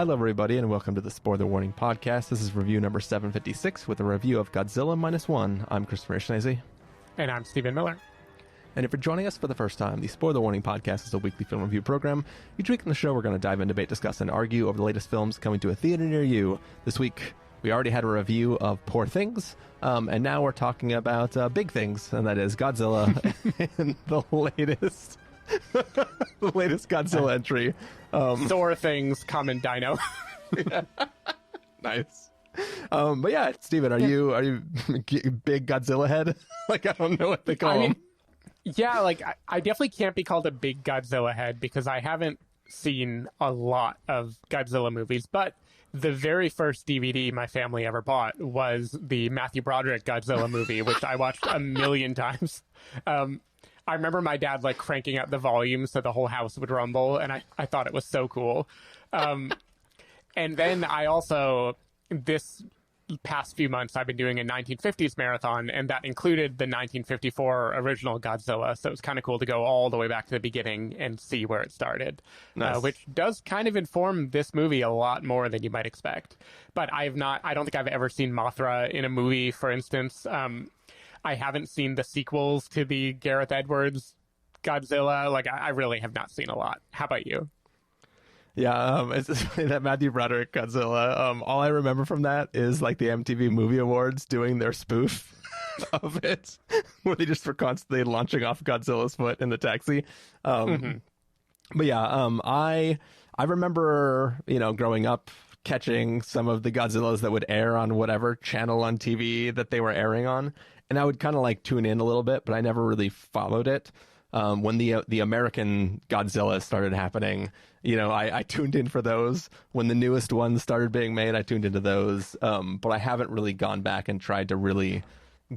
Hello, everybody, and welcome to the Spoiler Warning Podcast. This is review number 756 with a review of Godzilla Minus One. I'm Christopher Schnese. And I'm Stephen Miller. And if you're joining us for the first time, the Spoiler Warning Podcast is a weekly film review program. Each week on the show, we're going to dive in, debate, discuss, and argue over the latest films coming to a theater near you. This week, we already had a review of Poor Things, and now we're talking about big things, and that is Godzilla and the latest... the latest Godzilla entry. Thor Things, Common Dino. Nice. But yeah, Steven, are you big Godzilla head? Like, I don't know what they call him. Yeah, like, I definitely can't be called a big Godzilla head because I haven't seen a lot of Godzilla movies, but the very first DVD my family ever bought was the Matthew Broderick Godzilla movie, which I watched a million times. I remember my dad, like, cranking up the volume so the whole house would rumble, and I thought it was so cool. And then I also, this past few months, I've been doing a 1950s marathon, and that included the 1954 original Godzilla, so it was kind of cool to go all the way back to the beginning and see where it started. Nice. Which does kind of inform this movie a lot more than you might expect. But I don't think I've ever seen Mothra in a movie, for instance. I haven't seen the sequels to the Gareth Edwards Godzilla. Like, I really have not seen a lot. How about you? Yeah, it's that Matthew Broderick Godzilla. All I remember from that is, like, the MTV Movie Awards doing their spoof of it, where they just were constantly launching off Godzilla's foot in the taxi. But yeah, I remember, growing up, catching some of the Godzillas that would air on whatever channel on TV that they were airing on. And I would kind of like tune in a little bit, but I never really followed it. When the American Godzilla started happening, I tuned in for those. When the newest ones started being made, I tuned into those. But I haven't really gone back and tried to really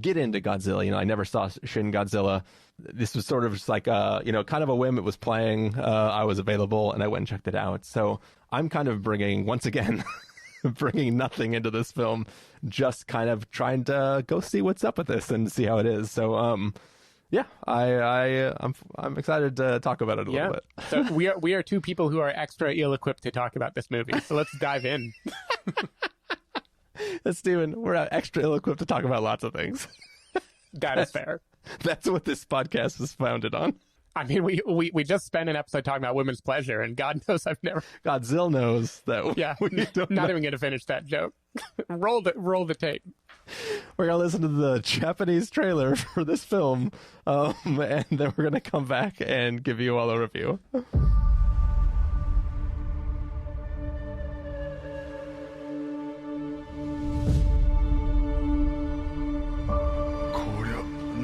get into Godzilla. I never saw Shin Godzilla. This was sort of just like kind of a whim. It was playing. I was available, and I went and checked it out. So I'm kind of bringing nothing into this film, just kind of trying to go see what's up with this and see how it is. So, yeah, I'm excited to talk about it a little bit. So we are two people who are extra ill-equipped to talk about this movie. So let's dive in. Steven, we're extra ill-equipped to talk about lots of things. That is fair. That's what this podcast is founded on. I mean, we just spent an episode talking about women's pleasure, and God knows I've never... Godzilla knows that. Yeah, not even going to finish that joke. Roll the tape. We're going to listen to the Japanese trailer for this film, and then we're going to come back and give you all a review.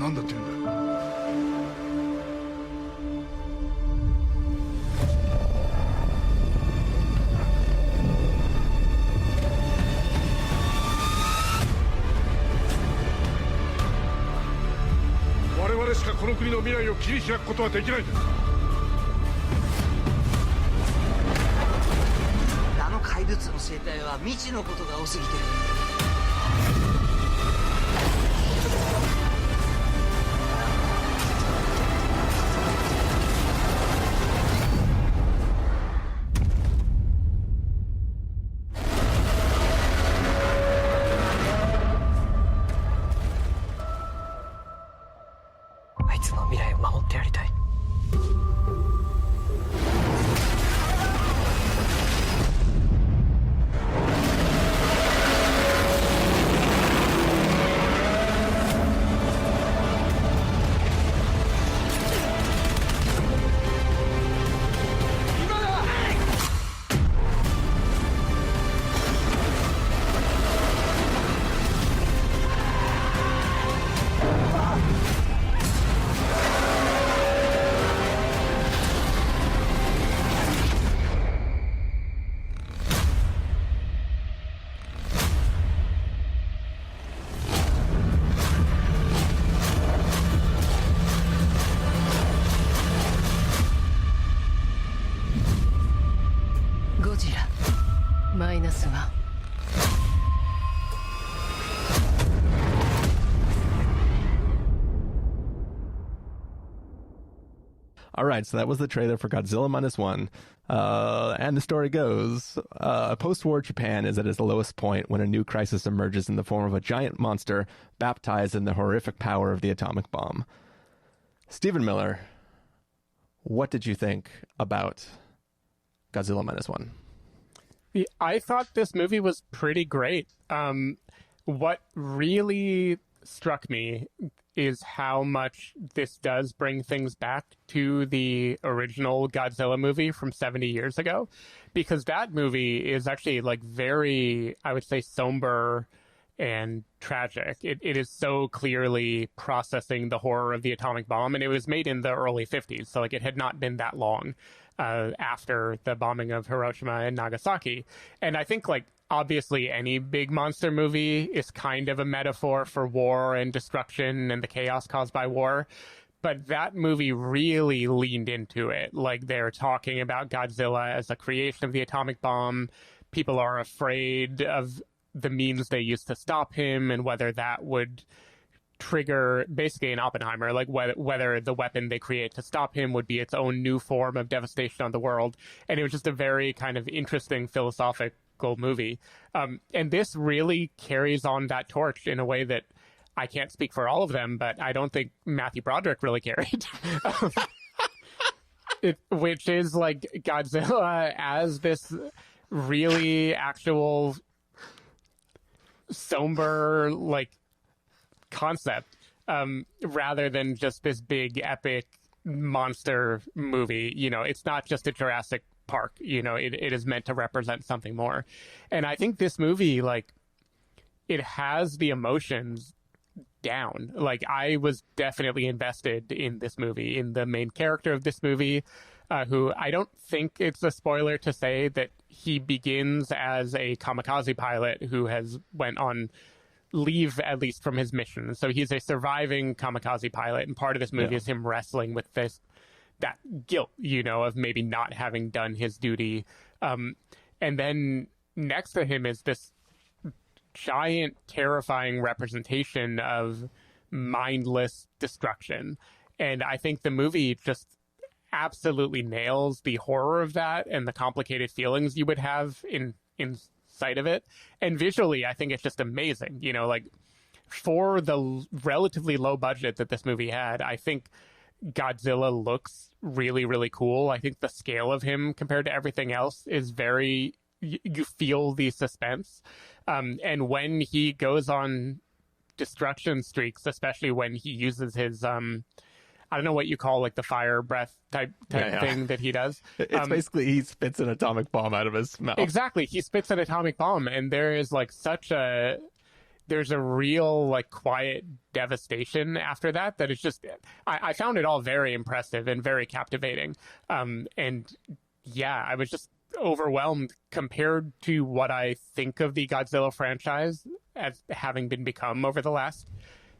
なんだって言うんだ。我々しかこの国の未来を切り開くことはできないんです。あの怪物の生態は未知のことが多すぎて。あいつの未来を守ってやりたい。All right, so that was the trailer for Godzilla Minus One. And the story goes, post-war Japan is at its lowest point when a new crisis emerges in the form of a giant monster baptized in the horrific power of the atomic bomb. Stephen Miller, what did you think about Godzilla Minus One? I thought this movie was pretty great. What really struck me is how much this does bring things back to the original Godzilla movie from 70 years ago, because that movie is actually like very, I would say, somber and tragic. It is so clearly processing the horror of the atomic bomb, and it was made in the early 50s, so like it had not been that long after the bombing of Hiroshima and Nagasaki. And I think like obviously any big monster movie is kind of a metaphor for war and destruction and the chaos caused by war. But that movie really leaned into it. Like they're talking about Godzilla as a creation of the atomic bomb. People are afraid of the means they used to stop him and whether that would trigger basically an Oppenheimer, like whether the weapon they create to stop him would be its own new form of devastation on the world. And it was just a very kind of interesting philosophical movie. And this really carries on that torch in a way that I can't speak for all of them, but I don't think Matthew Broderick really carried. Which is like Godzilla as this really actual somber like concept, rather than just this big epic monster movie. You know, it's not just a Jurassic Park, you know, it is meant to represent something more. And I think this movie, like, it has the emotions down. Like, I was definitely invested in this movie, in the main character of this movie, who I don't think it's a spoiler to say that he begins as a kamikaze pilot who has went on leave, at least from his mission. So he's a surviving kamikaze pilot, and part of this movie is him wrestling with that guilt, you know, of maybe not having done his duty. And then next to him is this giant, terrifying representation of mindless destruction. And I think the movie just absolutely nails the horror of that and the complicated feelings you would have in sight of it. And visually, I think it's just amazing. You know, like, for the relatively low budget that this movie had, I think Godzilla looks really, really cool. I think the scale of him compared to everything else is very, you feel the suspense. And when he goes on destruction streaks, especially when he uses his, I don't know what you call like the fire breath type thing that he does. It's basically he spits an atomic bomb out of his mouth. Exactly. He spits an atomic bomb, and there is like there's a real like quiet devastation after that is just, I found it all very impressive and very captivating. And yeah, I was just overwhelmed compared to what I think of the Godzilla franchise as having been become over the last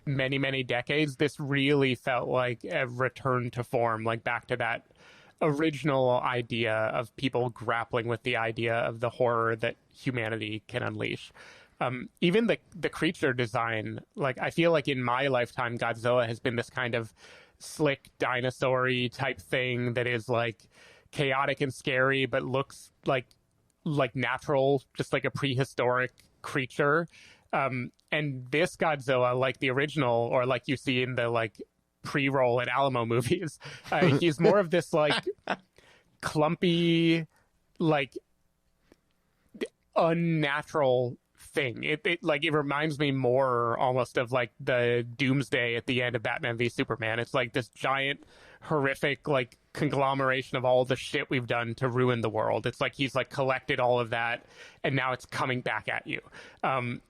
many, many decades. This really felt like a return to form, like back to that original idea of people grappling with the idea of the horror that humanity can unleash. Even the creature design, like, I feel like in my lifetime, Godzilla has been this kind of slick dinosaur-y type thing that is like chaotic and scary, but looks like natural, just like a prehistoric creature. And this Godzilla, like the original, or like you see in the like pre-roll at Alamo movies, he's more of this like clumpy, like unnatural thing. It reminds me more almost of like the Doomsday at the end of Batman v Superman. It's like this giant, horrific, like conglomeration of all the shit we've done to ruin the world. It's like he's like collected all of that, and now it's coming back at you. And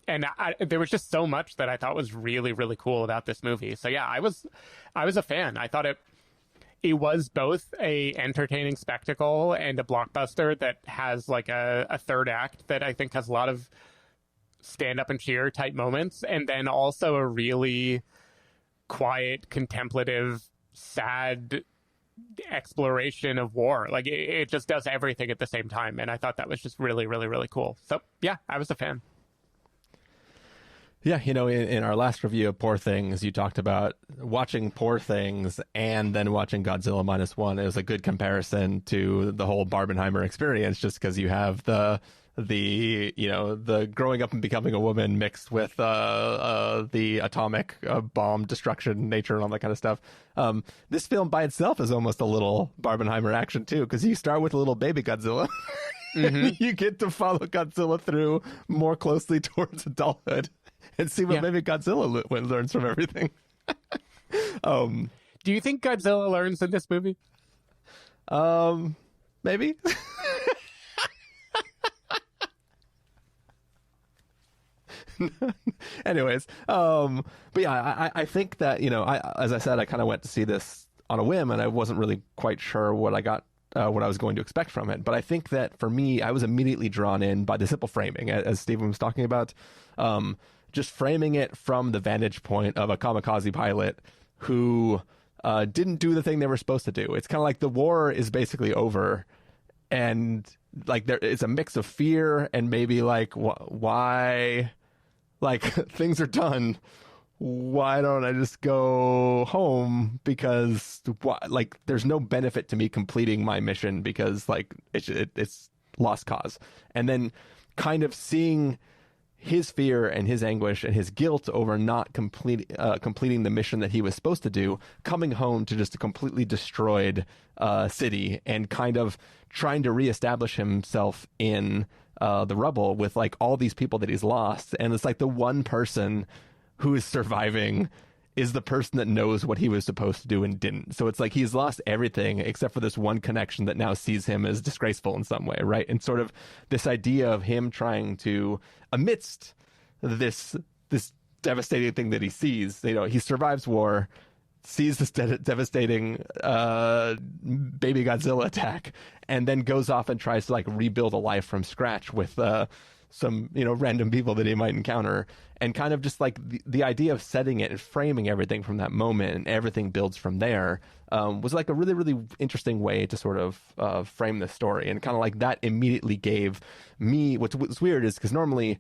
there was just so much that I thought was really, really cool about this movie. So yeah, I was a fan. I thought it was both a entertaining spectacle and a blockbuster that has like a third act that I think has a lot of stand up and cheer type moments, and then also a really quiet, contemplative, sad exploration of war. Like it just does everything at the same time, and I thought that was just really, really, really cool. So yeah, I was a fan. Yeah, in our last review of Poor Things, you talked about watching Poor Things and then watching Godzilla Minus One. It was a good comparison to the whole Barbenheimer experience, just because you have the growing up and becoming a woman mixed with the atomic bomb destruction nature and all that kind of stuff. This film by itself is almost a little Barbenheimer action too, because you start with a little baby Godzilla. Mm-hmm. You get to follow Godzilla through more closely towards adulthood and see what maybe Godzilla learns from everything. Do you think Godzilla learns in this movie? Maybe. Anyways, but yeah, I think that, as I said, I kind of went to see this on a whim, and I wasn't really quite sure what I was going to expect from it. But I think that for me, I was immediately drawn in by the simple framing, as Stephen was talking about, just framing it from the vantage point of a kamikaze pilot who didn't do the thing they were supposed to do. It's kind of like the war is basically over, and like it's a mix of fear and maybe like why. Like, things are done. Why don't I just go home? Because, there's no benefit to me completing my mission because, like, it's lost cause. And then kind of seeing his fear and his anguish and his guilt over not completing the mission that he was supposed to do, coming home to just a completely destroyed city and kind of trying to reestablish himself in the rubble with like all these people that he's lost. And it's like the one person who is surviving is the person that knows what he was supposed to do and didn't. So it's like he's lost everything except for this one connection that now sees him as disgraceful in some way, right? And sort of this idea of him trying to, amidst this devastating thing that he sees, he survives war, sees this devastating baby Godzilla attack, and then goes off and tries to like rebuild a life from scratch with some random people that he might encounter, and kind of just like the idea of setting it and framing everything from that moment and everything builds from there was like a really, really interesting way to sort of frame this story. And kind of like that immediately gave me what's weird is because normally,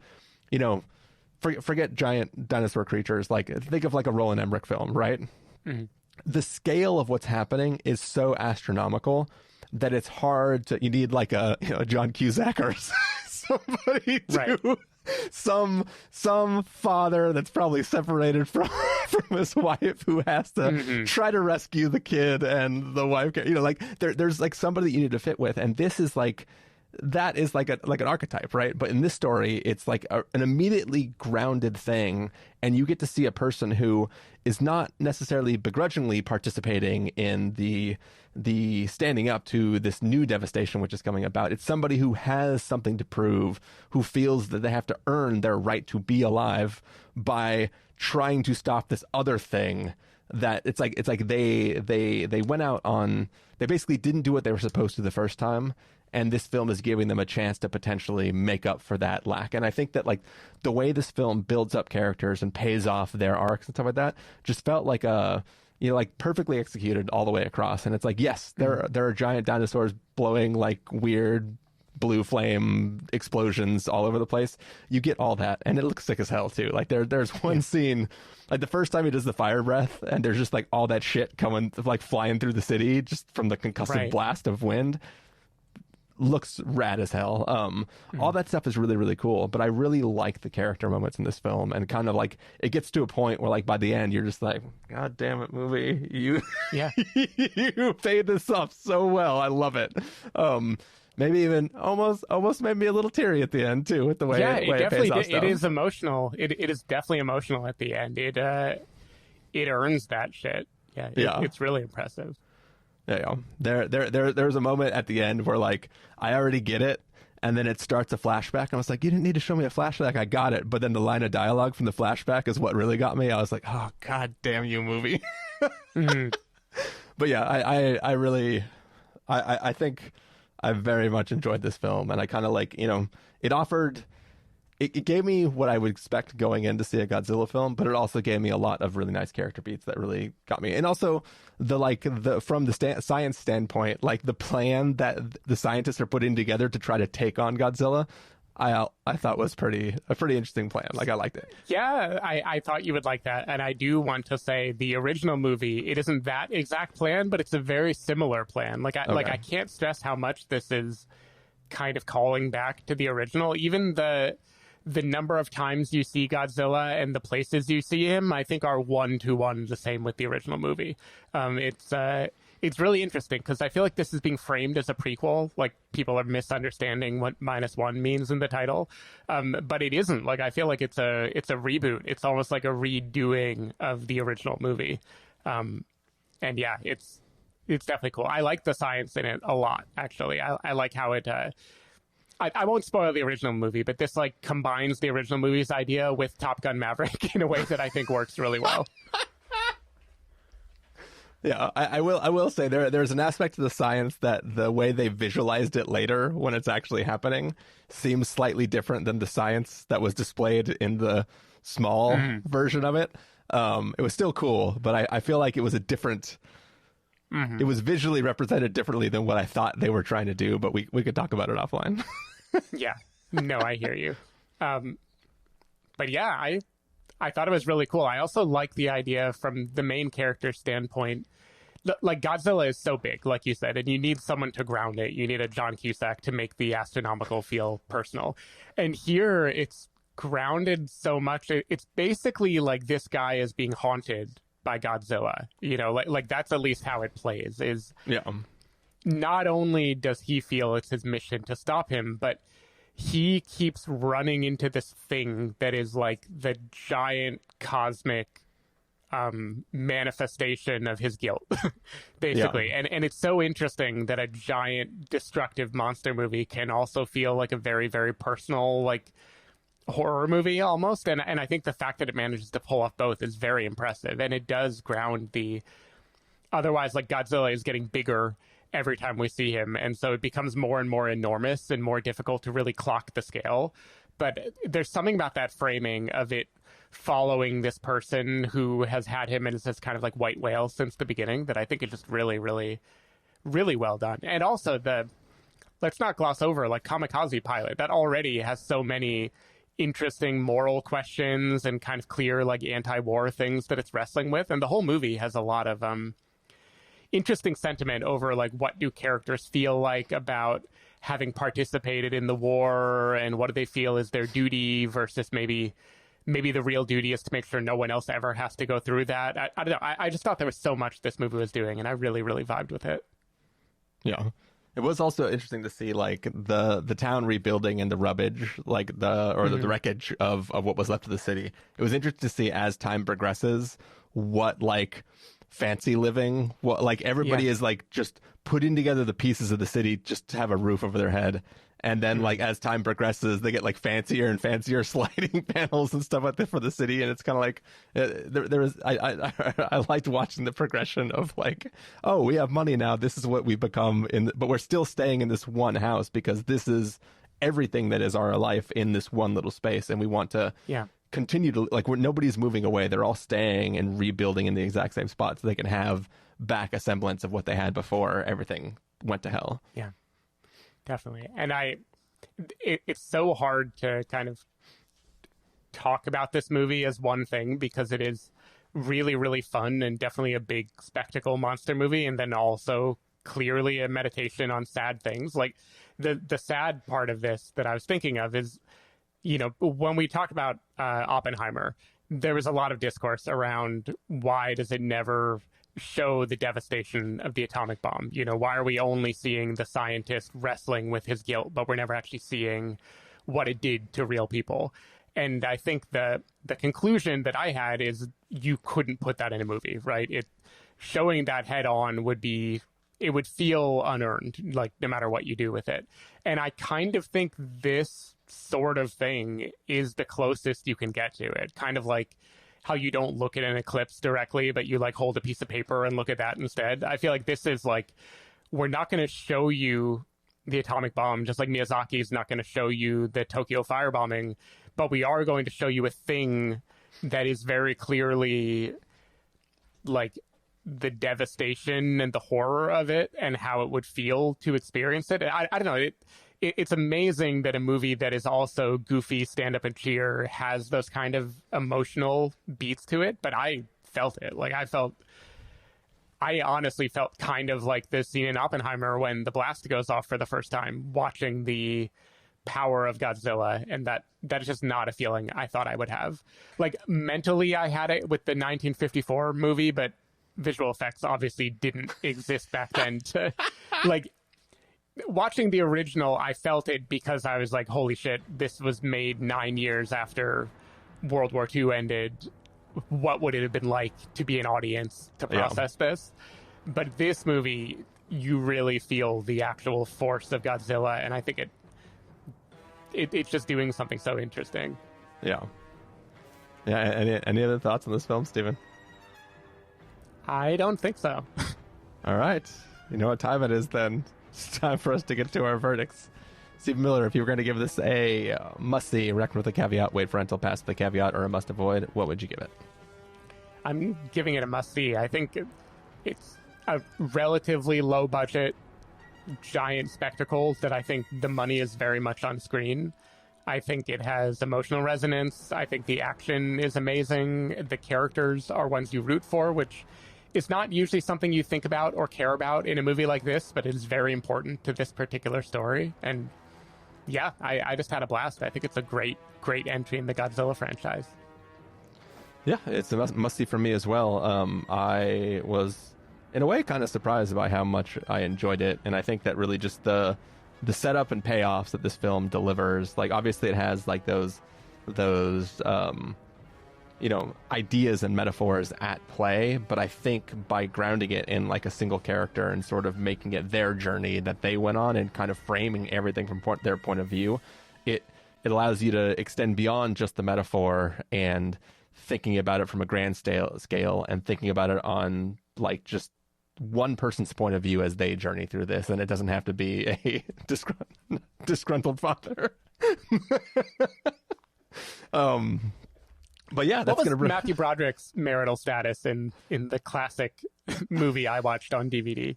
forget giant dinosaur creatures, like think of like a Roland Emmerich film, right? Mm-hmm. The scale of what's happening is so astronomical that it's hard to, you need like a John Cusack or somebody to some father that's probably separated from his wife who has to try to rescue the kid, and the wife, there's like somebody that you need to fit with. And this is like, that is like an archetype, right? But in this story, it's like an immediately grounded thing, and you get to see a person who is not necessarily begrudgingly participating in the standing up to this new devastation which is coming about. It's somebody who has something to prove, who feels that they have to earn their right to be alive by trying to stop this other thing. That it's like they went out on, they basically didn't do what they were supposed to the first time. And this film is giving them a chance to potentially make up for that lack. And I think that like the way this film builds up characters and pays off their arcs and stuff like that just felt like like perfectly executed all the way across. And it's like, yes, there are giant dinosaurs blowing like weird blue flame explosions all over the place. You get all that, and it looks sick as hell too. Like there's one scene, like the first time he does the fire breath, and there's just like all that shit coming like flying through the city just from the concussive blast of wind. Looks rad as hell. All that stuff is really, really cool, but I really like the character moments in this film, and kind of like it gets to a point where like by the end you're just like, God damn it, movie, you you paid this off so well. I love it. Maybe even almost made me a little teary at the end too, with the way it definitely pays off stuff. It is emotional. It is definitely emotional at the end. It earns that shit. It's really impressive. Yeah, there's a moment at the end where like I already get it, and then it starts a flashback, and I was like, you didn't need to show me a flashback, I got it. But then the line of dialogue from the flashback is what really got me. I was like, oh god damn you, movie. But yeah, I really I think I very much enjoyed this film, and I kind of like, it gave me what I would expect going in to see a Godzilla film, but it also gave me a lot of really nice character beats that really got me. And also from the science standpoint, like the plan that the scientists are putting together to try to take on Godzilla I thought was a pretty interesting plan. Like, I liked it. Yeah, I thought you would like that. And I do want to say the original movie, it isn't that exact plan, but it's a very similar plan. Like, I can't stress how much this is kind of calling back to the original. Even the number of times you see Godzilla and the places you see him, I think are 1-to-1 the same with the original movie. It's really interesting because I feel like this is being framed as a prequel. Like, people are misunderstanding what -1 means in the title, but it isn't. Like, I feel like it's a reboot. It's almost like a redoing of the original movie. And yeah, it's definitely cool. I like the science in it a lot. Actually, I like how it. I won't spoil the original movie, but this like combines the original movie's idea with Top Gun Maverick in a way that I think works really well. Yeah, I will say there's an aspect to the science that the way they visualized it later when it's actually happening seems slightly different than the science that was displayed in the small version of it. It was still cool, but I feel like it was a different. It was visually represented differently than what I thought they were trying to do, but we could talk about it offline. Yeah, no, I hear you. But yeah, I thought it was really cool. I also like the idea from the main character standpoint. Like, Godzilla is so big, like you said, and you need someone to ground it. You need a John Cusack to make the astronomical feel personal. And here it's grounded so much. It's basically like this guy is being haunted by Godzilla. You know, like that's at least how it plays. Is not only does he feel it's his mission to stop him, but he keeps running into this thing that is like the giant cosmic manifestation of his guilt, basically. Yeah. And it's so interesting that a giant destructive monster movie can also feel like a very, very personal, like, horror movie almost. And I think the fact that it manages to pull off both is very impressive. And it does ground the otherwise, like, Godzilla is getting bigger every time we see him, and so it becomes more and more enormous and more difficult to really clock the scale. But there's something about that framing of it following this person who has had him as this kind of like white whale since the beginning that I think is just really, really, really well done. And also let's not gloss over, like, Kamikaze Pilot, that already has so many interesting moral questions and kind of clear, like, anti-war things that it's wrestling with. And the whole movie has a lot of interesting sentiment over, like, what do characters feel like about having participated in the war, and what do they feel is their duty versus maybe the real duty is to make sure no one else ever has to go through that. I don't know. I just thought there was so much this movie was doing, and I really, really vibed with it. Yeah. It was also interesting to see, like, the town rebuilding and the rubbish, like the wreckage of what was left of the city. It was interesting to see as time progresses what, like, fancy living, what, like, everybody is, like, just putting together the pieces of the city just to have a roof over their head. And then, like, as time progresses, they get, like, fancier and fancier sliding panels and stuff like that for the city. And it's kind of like, I liked watching the progression of, like, oh, we have money now. This is what we've become, but we're still staying in this one house because this is everything that is our life in this one little space. And we want to continue to, like, nobody's moving away. They're all staying and rebuilding in the exact same spot so they can have back a semblance of what they had before everything went to hell. Yeah. Definitely. And it's so hard to kind of talk about this movie as one thing because it is really, really fun and definitely a big spectacle monster movie, and then also clearly a meditation on sad things. Like, the sad part of this that I was thinking of is, you know, when we talked about Oppenheimer, there was a lot of discourse around why does it never show the devastation of the atomic bomb? You know, why are we only seeing the scientist wrestling with his guilt, but we're never actually seeing what it did to real people? And I think the conclusion that I had is you couldn't put that in a movie, right? Showing that head on would feel unearned, like, no matter what you do with it. And I kind of think this sort of thing is the closest you can get to it. Kind of like how you don't look at an eclipse directly, but you, like, hold a piece of paper and look at that instead. I feel like this is like, we're not going to show you the atomic bomb, just like Miyazaki is not going to show you the Tokyo firebombing, but we are going to show you a thing that is very clearly, like, the devastation and the horror of it and how it would feel to experience it. I don't know. it's amazing that a movie that is also goofy, stand up and cheer has those kind of emotional beats to it. But I felt it. Like I honestly felt kind of like this scene in Oppenheimer when the blast goes off for the first time, watching the power of Godzilla, and that is just not a feeling I thought I would have. Like mentally I had it with the 1954 movie, but visual effects obviously didn't exist back then to like watching the original. I felt it because I was like, holy shit, this was made 9 years after World War II ended. What would it have been like to be an audience to process this? But this movie, you really feel the actual force of Godzilla, and I think it's just doing something so interesting. Yeah. Any other thoughts on this film, Steven? I don't think so. All right. You know what time it is then? It's time for us to get to our verdicts. Stephen Miller, if you were going to give this a must-see, recommend with a caveat, wait for rental, pass with a caveat, or a must-avoid, what would you give it? I'm giving it a must-see. I think it's a relatively low-budget, giant spectacle that I think the money is very much on screen. I think it has emotional resonance. I think the action is amazing. The characters are ones you root for, which is not usually something you think about or care about in a movie like this, but it is very important to this particular story. And yeah, I just had a blast. I think it's a great entry in the Godzilla franchise. Yeah, it's a must-see for me as well. I was, in a way, kind of surprised by how much I enjoyed it, and I think that really just the setup and payoffs that this film delivers, like obviously it has like those ideas and metaphors at play, but I think by grounding it in like a single character and sort of making it their journey that they went on and kind of framing everything from their point of view, it allows you to extend beyond just the metaphor and thinking about it from a grand scale and thinking about it on like just one person's point of view as they journey through this, and it doesn't have to be a disgruntled father. But yeah, that's what was going to Matthew Broderick's marital status in the classic movie I watched on DVD?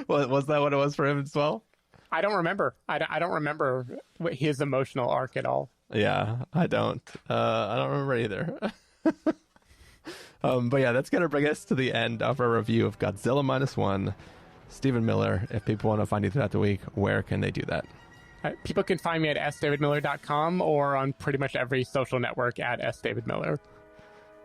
Well, was that what it was for him as well? I don't remember. I don't remember his emotional arc at all. Yeah, I don't remember either. But yeah, that's going to bring us to the end of our review of Godzilla Minus One. Stephen Miller, if people want to find you throughout the week, where can they do that? People can find me at sdavidmiller.com or on pretty much every social network at sdavidmiller.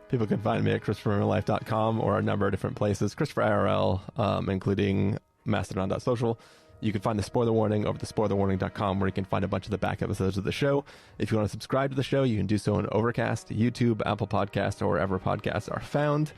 People can find me at ChristopherMillerLife.com or a number of different places, Christopher IRL, including Mastodon.social. You can find the spoiler warning over at thespoilerwarning.com, where you can find a bunch of the back episodes of the show. If you want to subscribe to the show, you can do so on Overcast, YouTube, Apple Podcasts, or wherever podcasts are found.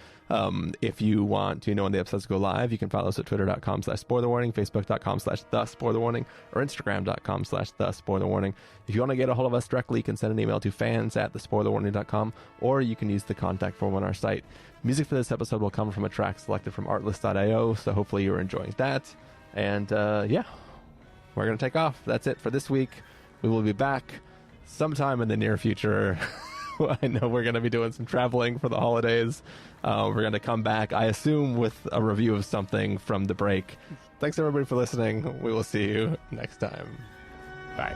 If you want to know when the episodes go live, you can follow us at twitter.com/spoilerwarning, facebook.com/thespoilerwarning, or instagram.com/thespoilerwarning. If you want to get a hold of us directly, you can send an email to fans@thespoilerwarning.com, or you can use the contact form on our site. Music for this episode will come from a track selected from artlist.io, so hopefully you're enjoying that. And yeah, we're going to take off. That's it for this week. We will be back sometime in the near future. I know we're going to be doing some traveling for the holidays. We're going to come back, I assume, with a review of something from the break. Thanks, everybody, for listening. We will see you next time. Bye.